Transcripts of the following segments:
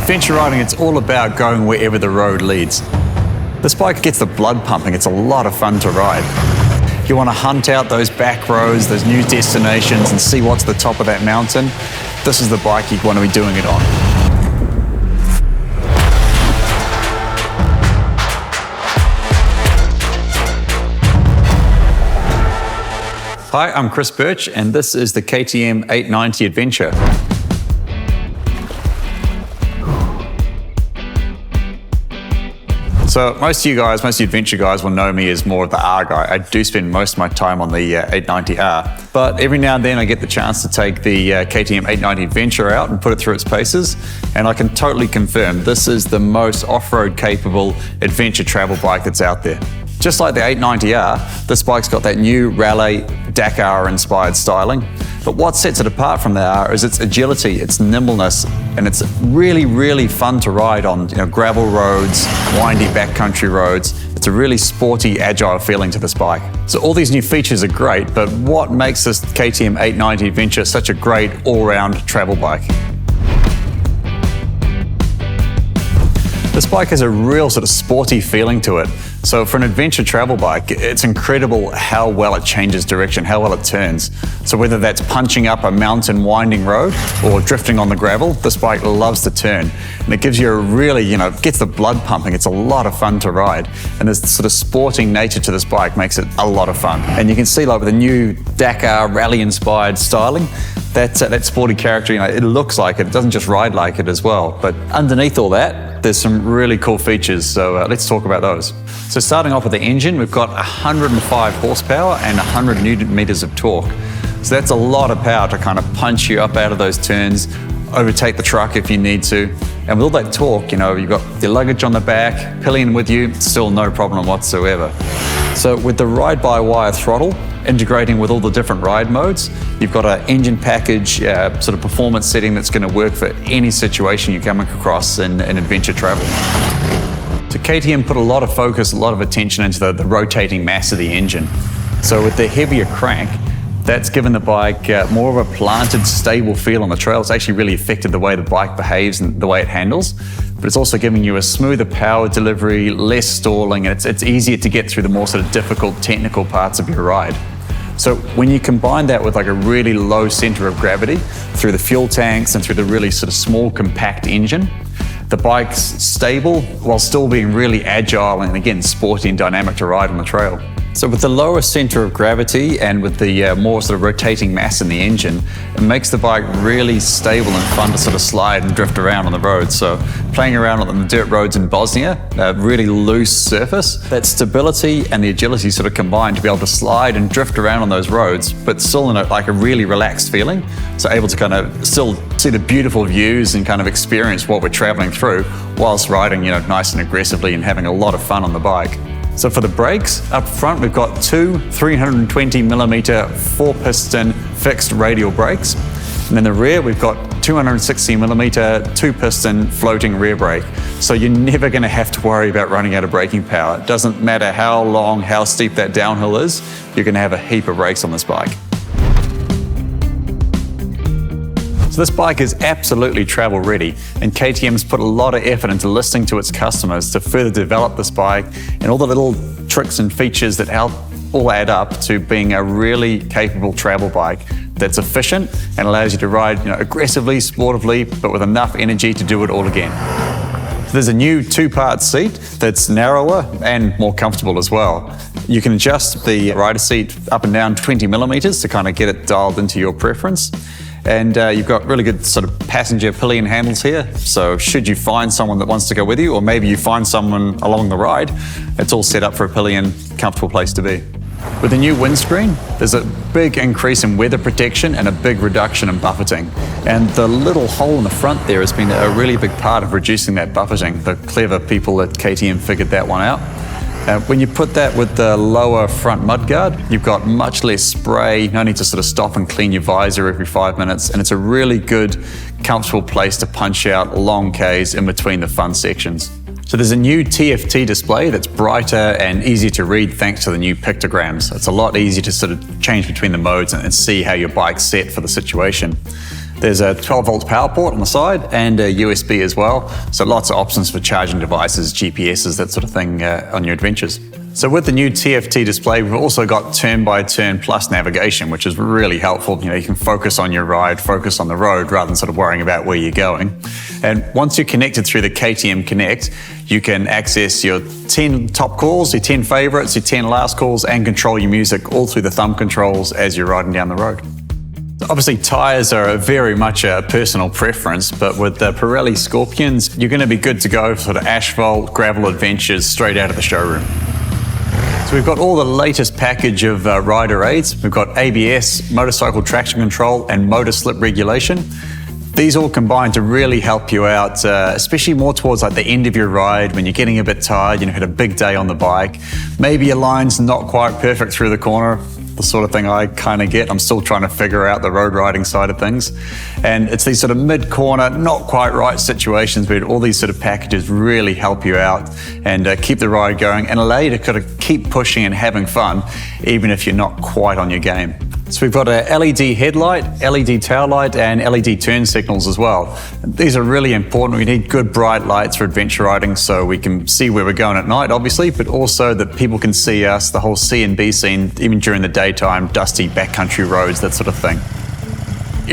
adventure riding, it's all about going wherever the road leads. This bike gets the blood pumping. It's a lot of fun to ride. You want to hunt out those back roads, those new destinations, and see what's the top of that mountain. This is the bike you want to be doing it on. Hi, I'm Chris Birch, and this is the KTM 890 Adventure. So most of you adventure guys will know me as more of the R guy. I do spend most of my time on the 890R, but every now and then I get the chance to take the KTM 890 Adventure out and put it through its paces, and I can totally confirm this is the most off-road capable adventure travel bike that's out there. Just like the 890R, this bike's got that new Raleigh Dakar-inspired styling. But what sets it apart from the R is its agility, its nimbleness, and it's really, really fun to ride on gravel roads, windy backcountry roads. It's a really sporty, agile feeling to this bike. So all these new features are great, but what makes this KTM 890 Adventure such a great all-round travel bike? This bike has a real sort of sporty feeling to it. So for an adventure travel bike, it's incredible how well it changes direction, how well it turns. So whether that's punching up a mountain winding road or drifting on the gravel, this bike loves to turn. And it gives you a really, gets the blood pumping. It's a lot of fun to ride. And this sort of sporting nature to this bike makes it a lot of fun. And you can see like with the new Dakar rally inspired styling, that sporty character, it looks like it. It doesn't just ride like it as well. But underneath all that, there's some really cool features. So let's talk about those. So starting off with the engine, we've got 105 horsepower and 100 Newton meters of torque. So that's a lot of power to kind of punch you up out of those turns, overtake the truck if you need to. And with all that torque, you've got your luggage on the back, pillion with you, still no problem whatsoever. So with the ride-by-wire throttle, integrating with all the different ride modes, you've got an engine package sort of performance setting that's going to work for any situation you're coming across in adventure travel. So KTM put a lot of focus, a lot of attention into the rotating mass of the engine. So with the heavier crank, that's given the bike more of a planted, stable feel on the trail. It's actually really affected the way the bike behaves and the way it handles. But it's also giving you a smoother power delivery, less stalling, and it's easier to get through the more sort of difficult technical parts of your ride. So when you combine that with like a really low center of gravity through the fuel tanks and through the really sort of small, compact engine, the bike's stable while still being really agile and again, sporty and dynamic to ride on the trail. So with the lower center of gravity and with the more sort of rotating mass in the engine, it makes the bike really stable and fun to sort of slide and drift around on the road. So playing around on the dirt roads in Bosnia, a really loose surface, that stability and the agility sort of combine to be able to slide and drift around on those roads, but still in like a really relaxed feeling. So able to kind of still see the beautiful views and kind of experience what we're traveling through whilst riding, nice and aggressively and having a lot of fun on the bike. So for the brakes, up front we've got two 320mm 4-piston fixed radial brakes. And in the rear we've got 260mm 2-piston floating rear brake. So you're never going to have to worry about running out of braking power. It doesn't matter how long, how steep that downhill is, you're going to have a heap of brakes on this bike. So this bike is absolutely travel ready, and KTM's put a lot of effort into listening to its customers to further develop this bike and all the little tricks and features that all add up to being a really capable travel bike that's efficient and allows you to ride aggressively, sportively, but with enough energy to do it all again. So there's a new 2-part seat that's narrower and more comfortable as well. You can adjust the rider seat up and down 20mm to kind of get it dialed into your preference. And you've got really good sort of passenger pillion handles here. So should you find someone that wants to go with you, or maybe you find someone along the ride, it's all set up for a pillion, comfortable place to be. With the new windscreen, there's a big increase in weather protection and a big reduction in buffeting. And the little hole in the front there has been a really big part of reducing that buffeting. The clever people at KTM figured that one out. When you put that with the lower front mudguard, you've got much less spray, no need to sort of stop and clean your visor every 5 minutes, and it's a really good, comfortable place to punch out long Ks in between the fun sections. So there's a new TFT display that's brighter and easier to read thanks to the new pictograms. It's a lot easier to sort of change between the modes and see how your bike's set for the situation. There's a 12-volt power port on the side and a USB as well. So lots of options for charging devices, GPSs, that sort of thing on your adventures. So with the new TFT display, we've also got turn-by-turn plus navigation, which is really helpful. You can focus on your ride, focus on the road, rather than sort of worrying about where you're going. And once you're connected through the KTM Connect, you can access your 10 top calls, your 10 favorites, your 10 last calls, and control your music all through the thumb controls as you're riding down the road. Obviously, tyres are very much a personal preference, but with the Pirelli Scorpions, you're going to be good to go for sort of asphalt, gravel adventures straight out of the showroom. So we've got all the latest package of rider aids. We've got ABS, motorcycle traction control, and motor slip regulation. These all combine to really help you out, especially more towards like the end of your ride when you're getting a bit tired, had a big day on the bike. Maybe your line's not quite perfect through the corner, the sort of thing I kind of get. I'm still trying to figure out the road riding side of things. And it's these sort of mid-corner, not quite right situations where all these sort of packages really help you out and keep the ride going and allow you to kind of keep pushing and having fun, even if you're not quite on your game. So we've got a LED headlight, LED tail light, and LED turn signals as well. These are really important. We need good bright lights for adventure riding so we can see where we're going at night, obviously, but also that people can see us, the whole C and B scene, even during the daytime, dusty backcountry roads, that sort of thing.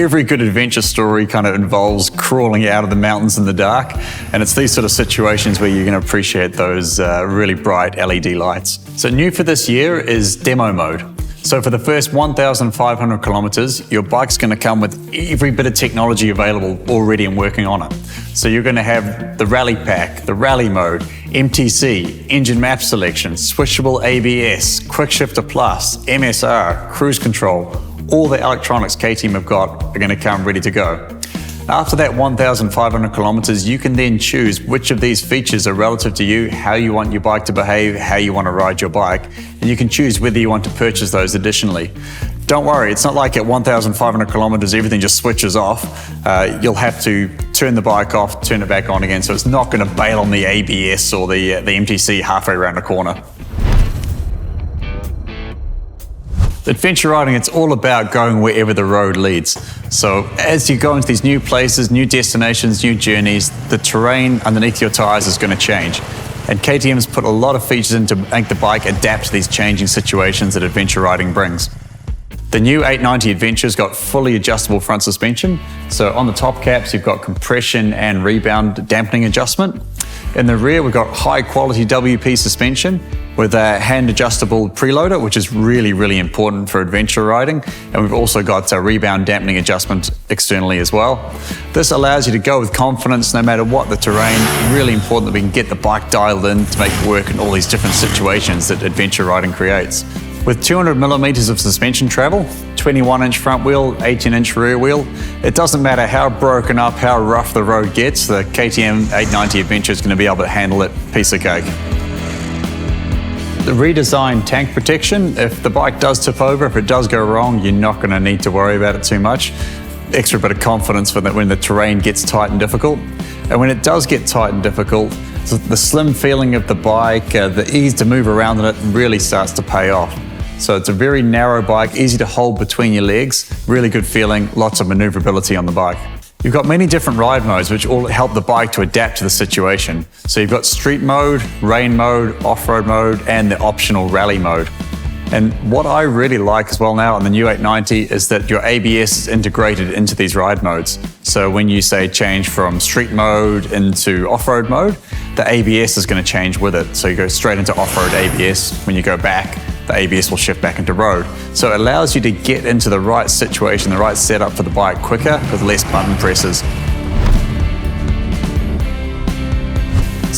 Every good adventure story kind of involves crawling out of the mountains in the dark, and it's these sort of situations where you're going to appreciate those really bright LED lights. So new for this year is demo mode. So for the first 1,500 kilometers, your bike's going to come with every bit of technology available already and working on it. So you're going to have the rally pack, the rally mode, MTC, engine map selection, switchable ABS, quick shifter plus, MSR, cruise control. All the electronics KTM have got are going to come ready to go. After that 1,500 kilometers, you can then choose which of these features are relative to you, how you want your bike to behave, how you want to ride your bike, and you can choose whether you want to purchase those additionally. Don't worry, it's not like at 1,500 kilometers everything just switches off. You'll have to turn the bike off, turn it back on again, so it's not going to bail on the ABS or the MTC halfway around the corner. Adventure riding, it's all about going wherever the road leads. So as you go into these new places, new destinations, new journeys, the terrain underneath your tires is going to change. And KTM's put a lot of features in to make the bike adapt to these changing situations that adventure riding brings. The new 890 Adventure's got fully adjustable front suspension. So on the top caps, you've got compression and rebound dampening adjustment. In the rear, we've got high quality WP suspension with a hand adjustable preloader, which is really, really important for adventure riding. And we've also got a rebound dampening adjustment externally as well. This allows you to go with confidence no matter what the terrain. Really important that we can get the bike dialed in to make it work in all these different situations that adventure riding creates. With 200 millimeters of suspension travel, 21-inch front wheel, 18-inch rear wheel, it doesn't matter how broken up, how rough the road gets, the KTM 890 Adventure is going to be able to handle it piece of cake. The redesigned tank protection, if the bike does tip over, if it does go wrong, you're not going to need to worry about it too much. Extra bit of confidence for that when the terrain gets tight and difficult. And when it does get tight and difficult, the slim feeling of the bike, the ease to move around in it really starts to pay off. So it's a very narrow bike, easy to hold between your legs, really good feeling, lots of maneuverability on the bike. You've got many different ride modes which all help the bike to adapt to the situation. So you've got street mode, rain mode, off-road mode, and the optional rally mode. And what I really like as well now on the new 890 is that your ABS is integrated into these ride modes. So when you say change from street mode into off-road mode, the ABS is going to change with it. So you go straight into off-road ABS. When you go back, the ABS will shift back into road. So it allows you to get into the right situation, the right setup for the bike quicker with less button presses.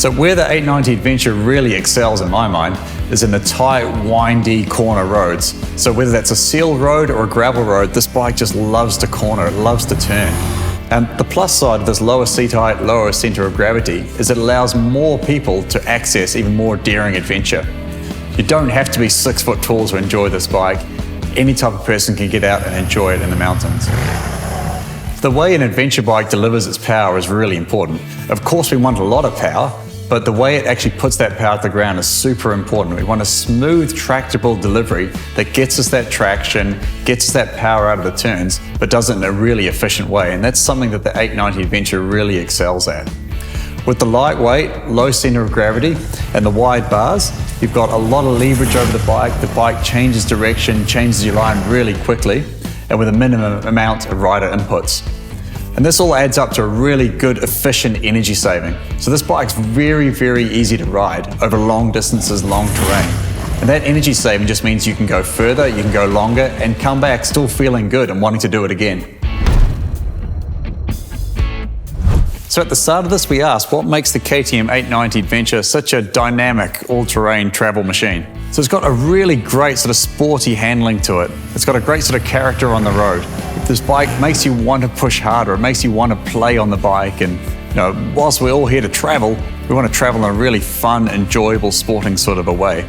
So where the 890 Adventure really excels in my mind is in the tight, windy corner roads. So whether that's a sealed road or a gravel road, this bike just loves to corner, it loves to turn. And the plus side of this lower seat height, lower center of gravity is it allows more people to access even more daring adventure. You don't have to be 6 foot tall to enjoy this bike. Any type of person can get out and enjoy it in the mountains. The way an adventure bike delivers its power is really important. Of course, we want a lot of power, But the way it actually puts that power to the ground is super important. We want a smooth, tractable delivery that gets us that traction, gets us that power out of the turns, but does it in a really efficient way. And that's something that the 890 Adventure really excels at. With the lightweight, low center of gravity, and the wide bars, you've got a lot of leverage over the bike changes direction, changes your line really quickly, and with a minimum amount of rider inputs. And this all adds up to a really good, efficient energy saving. So this bike's very, very easy to ride over long distances, long terrain. And that energy saving just means you can go further, you can go longer, and come back still feeling good and wanting to do it again. So at the start of this, we asked what makes the KTM 890 Adventure such a dynamic, all-terrain travel machine. So it's got a really great sort of sporty handling to it. It's got a great sort of character on the road. This bike makes you want to push harder. It makes you want to play on the bike. And whilst we're all here to travel, we want to travel in a really fun, enjoyable, sporting sort of a way.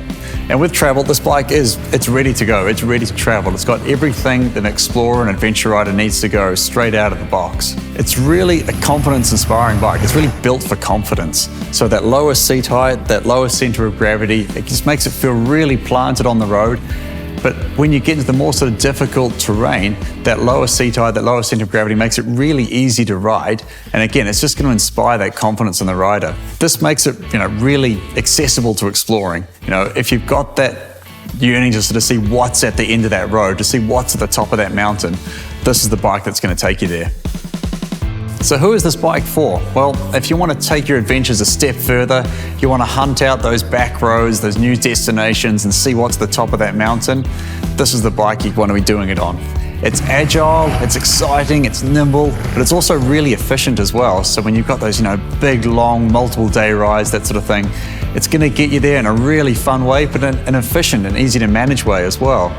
And with travel, this bike it's ready to go. It's ready to travel. It's got everything that an explorer and adventure rider needs to go straight out of the box. It's really a confidence-inspiring bike. It's really built for confidence. So that lower seat height, that lower center of gravity, it just makes it feel really planted on the road. But when you get into the more sort of difficult terrain, that lower seat height, that lower center of gravity makes it really easy to ride. And again, it's just going to inspire that confidence in the rider. This makes it, really accessible to exploring. If you've got that yearning to sort of see what's at the end of that road, to see what's at the top of that mountain, this is the bike that's going to take you there. So who is this bike for? Well, if you want to take your adventures a step further, you want to hunt out those back roads, those new destinations, and see what's at the top of that mountain, this is the bike you want to be doing it on. It's agile, it's exciting, it's nimble, but it's also really efficient as well. So when you've got those, big, long, multiple day rides, that sort of thing, it's going to get you there in a really fun way, but in an efficient and easy to manage way as well.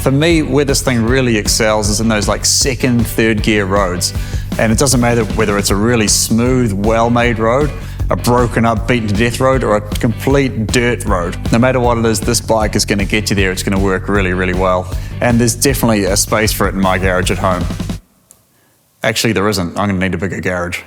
For me, where this thing really excels is in those second, third gear roads. And it doesn't matter whether it's a really smooth, well-made road, a broken up, beaten to death road, or a complete dirt road. No matter what it is, this bike is going to get you there. It's going to work really, really well. And there's definitely a space for it in my garage at home. Actually, there isn't. I'm going to need a bigger garage.